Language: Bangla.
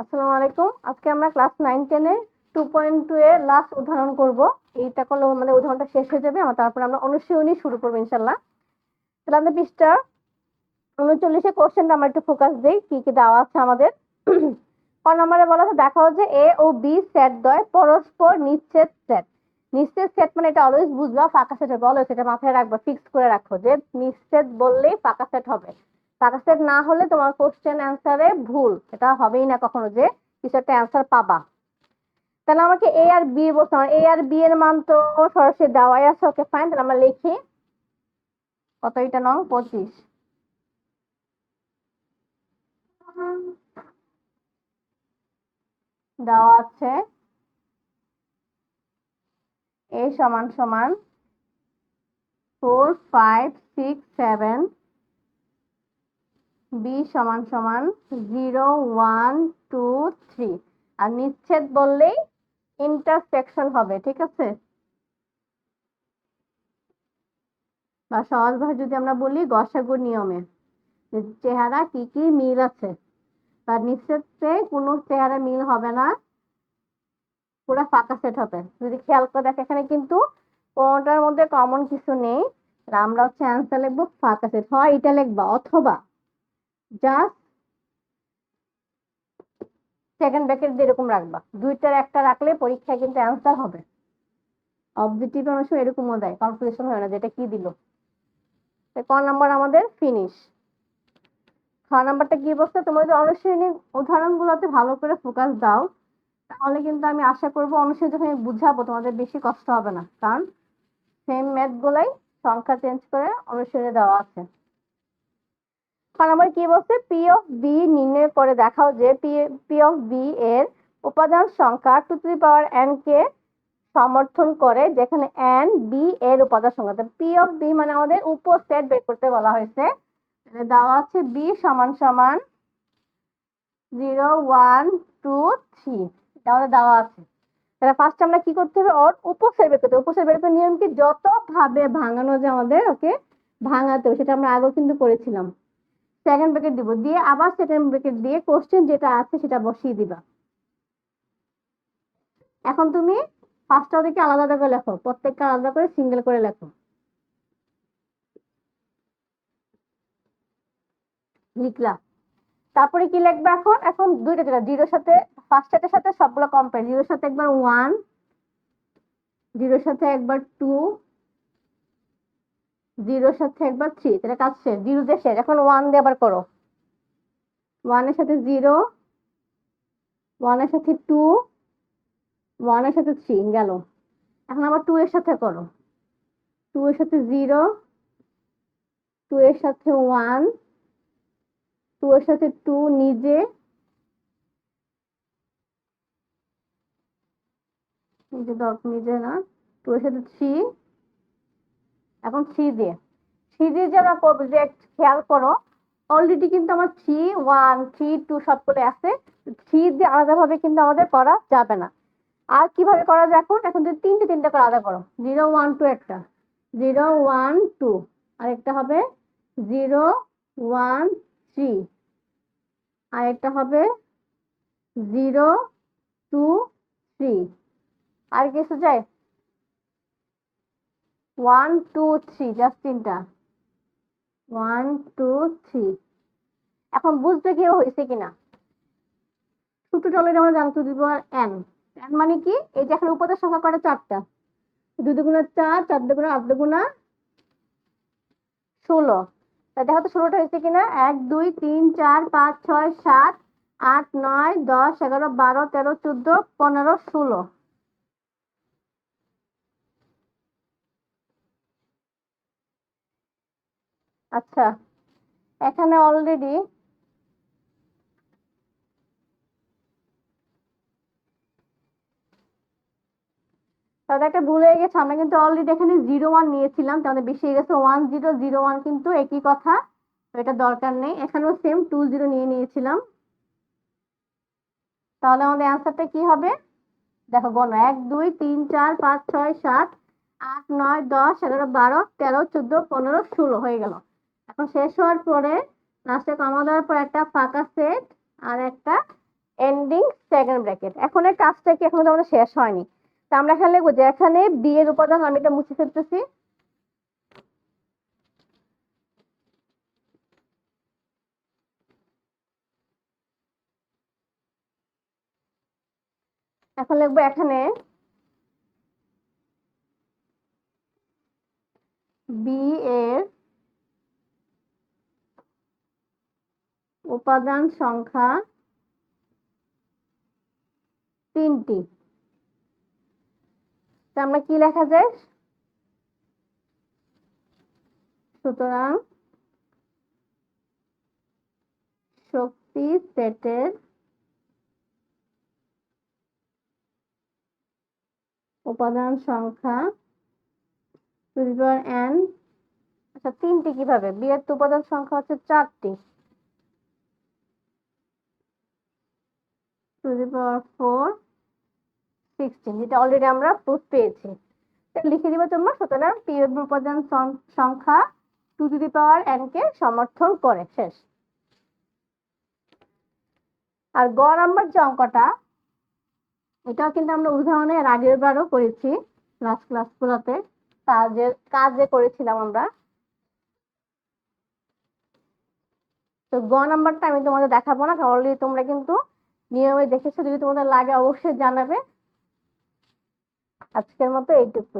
আসসালামু আলাইকুম। আজকে আমরা ক্লাস 9-10 এ 2.2 এর লাস্ট উদাহরণ করব। এইটা করলে মানে উদাহরণটা শেষ হয়ে যাবে। তারপর আমরা অনুশীলনী শুরু করব ইনশাআল্লাহ। তাহলে আমরা পৃষ্ঠা 39 এর কোশ্চেনটা আমরা একটু ফোকাস দেই, কি কি দেওয়া আছে আমাদের। ক নম্বরে বলা আছে, দেখাও যে এ ও বি সেট দ্বয় পরস্পর নিশ্চেদ সেট। নিশ্চেদ সেট মানে এটা অলওয়েজ বুঝবা, ফাঁকা সেট হবে, অলওয়েজ এটা মাথায় রাখবা, ফিক্স করে রাখো যে নিশ্চেদ বললেই ফাঁকা সেট হবে। ফাঁকা সেট না হলে তোমার কোশ্চেন অ্যান্সারে ভুল, এটা হবেই না কখনো যে কিছু একটা অ্যান্সার পাবা। তাহলে আমাকে এ আর বি বলতে হবে, এ আর বি এর মান তো সরাসরি দেওয়াই আছে। ওকে ফাইন, তাহলে আমরা লিখি কত, এটা নং 25 দেওয়া আছে। এ সমান সমান 4 5 6 7, বি সমান সমান 0 1 2 3। আর নিচ্ছেদ বললেই ইন্টারসেকশন হবে, ঠিক আছে। বা সহজভাবে যদি আমরা বলি গসাগু নিয়মে, যে চেহারা কি কি মিল আছে, তার নিচ্ছেদে কোনো চেহারা মিল হবে না, পুরো ফাঁকা সেট হবে। যদি খেয়াল করে দেখো এখানে কিন্তু কোনটার মধ্যে কমন কিছু নেই। আমরা হচ্ছে অ্যান্সার লিখবো ফাঁকা সেট, হয় এটা লিখবা অথবা জাস্ট সেকেন্ড ব্র্যাকেট দিয়ে এরকম রাখবা। দুইটার একটা রাখলে পরীক্ষায় কিন্তু অ্যান্সার হবে। অবজেক্টিভ অনেক সময় এরকমও দেয়, কনফিউশন হয় না যেটা কি দিল। ক নাম্বার আমাদের ফিনিশ। খ নাম্বারটা কি বলছে, তোমরা যদি অনুশীলনী উদাহরণগুলোতে ভালো করে ফোকাস দাও, তাহলে কিন্তু আমি আশা করবো অনুশীলনী যখন বুঝাবো তোমাদের বেশি কষ্ট হবে না, কারণ সেম ম্যাথ গুলাই সংখ্যা চেঞ্জ করে অনুশীলনে দেওয়া আছে। কি বলছে, পি অফ বি নির্ণয় করে দেখাও যে পি অফ বি এর উপাদান সংখ্যা two to the power N কে সমর্থন করে, যেখানে এন বি এর উপাদান সংখ্যা। পি অফ বি মানে আমাদের উপসেট বের করতে বলা হয়েছে। দেওয়া আছে বি সমান সমান 0 1 2 3, এটা আমাদের দেওয়া আছে। তাহলে ফার্স্ট আমরা কি করতে হবে, ওর উপসেট বের করতে হবে। উপসেট বের করার নিয়ম কি, যত ভাবে ভাঙানো যায় আমাদের ওকে ভাঙাতে হবে, সেটা আমরা আগেও কিন্তু করেছিলাম। সেকেন্ড ব্র্যাকেট দিব, দিয়ে আবার সেকেন্ড ব্র্যাকেট দিয়ে কোশ্চেন যেটা আছে সেটা বসিয়ে দিবা। এখন তুমি পাঁচটা দিকে আলাদা আলাদা করে লেখো, প্রত্যেকটা আলাদা করে সিঙ্গেল করে লেখো। লিখলা, তারপরে কি লিখবে এখন, এখন দুইটা যেটা জিরোর সাথে ফার্স্ট এর সাথে সবগুলো কম্পেয়ার, জিরোর সাথে একবার 1, জিরোর সাথে একবার 2, জিরোর সাথে একবার 3। তাহলে কাজ শেষ, জিরো দিয়ে শেষ। এখন 1 দিয়ে আবার করো, 1 এর সাথে 0, 1 এর সাথে 2, 1 এর সাথে 3 গেল। এখন আবার 2 এর সাথে করো, 2 এর সাথে 0, 2 এর সাথে 1, 2 এর সাথে 2 নিজে, নিজে নিজে না, 2 এর সাথে 3। এখন 3 দিয়ে, 3 দিয়ে যে আমরা করবো, যে খেয়াল করো অলরেডি কিন্তু আমার 3 1 3 2 সবগুলো আছে। 3 দিয়ে আলাদা ভাবে কিন্তু আমাদের করা যাবে না। আর কিভাবে করা যায়, এখন এখন যদি তিনটে তিনটে করে আলাদা করো, 0 1 2 একটা, 0 1 2, আর একটা হবে 0 1 3, আর একটা হবে 0 2 3। আর কিছু যায়, 1 2 3, জাস্ট তিনটা, 1 2 3। এখন বুঝবে কি হয়েছে কিনা। সূত্রটা অলরেডি আমরা জানতে দিব, এন। এন মানে কি, এই যে এখানে উপাদান সংখ্যা করে 4টা, 2 দুগুণা 4, 4 দুগুণা 8 দুগুণা 16। তা দেখো তো 16টা হয়েছে কিনা। 1 2 3 4 5 6 7 8 9 10 11 12 13 14 15 16। আচ্ছা, এখানে অলরেডি তাহলে একটা ভুল হয়ে গেছে, আমরা কিন্তু অলরেডি এখানে 0 1 নিয়েছিলাম, তাহলে বেশি হয়ে গেছে 1 0 0 1, কিন্তু একই কথা, তো এটা দরকার নেই। এখানেও সেম 2 0 নিয়ে নিয়েছিলাম। তাহলে আমাদের অ্যান্সারটা কি হবে, দেখো গণ 1 2 3 4 5 6 7 8 9 10 11 12 13 14 15 16 হয়ে গেল। এখন শেষ হওয়ার পরে লাস্টে কমা দেওয়ার পর একটা ফাঁকা সেট আর একটা এন্ডিং সেকেন্ড ব্র্যাকেট। এখন এই কাজটা কি এখনো তো আমাদের শেষ হয়নি, তো আমরা এখানে লিখবো যে এখানে বি এর উপাদান, আমি এটা মুছে ফেলতেছি। এখন লিখবো এখানে বি এর উপাদান সংখ্যা 3টি। আমরা কি লেখা যায়? সুতরাং শক্তি সেটের উপাদান সংখ্যা টু দি পাওয়ার n। আচ্ছা 3টি কিভাবে? বি এর তো উপাদান সংখ্যা হচ্ছে 4টি, টু দি পাওয়ার 4 16, যেটা অলরেডি আমরা প্রুফ পেয়েছি। লিখে দিবে তোমরা, সুতরাং পি এর উপাদান সংখ্যা two to the power n কে সমর্থন করে। শেষ। আর গ নাম্বার যে অঙ্কটা, এটাও কিন্তু আমরা উদাহরণের আগের বারও করেছি লাস্ট ক্লাসগুলোতে, কাজ যে করেছিলাম আমরা। তো গ নাম্বারটা আমি তোমাদের দেখাবো না, কারণ অলরেডি তোমরা কিন্তু নিয়মে দেখেছো। যদি তোমাদের লাগে অবশ্যই জানাবে। আজকের মতো এইটুকু।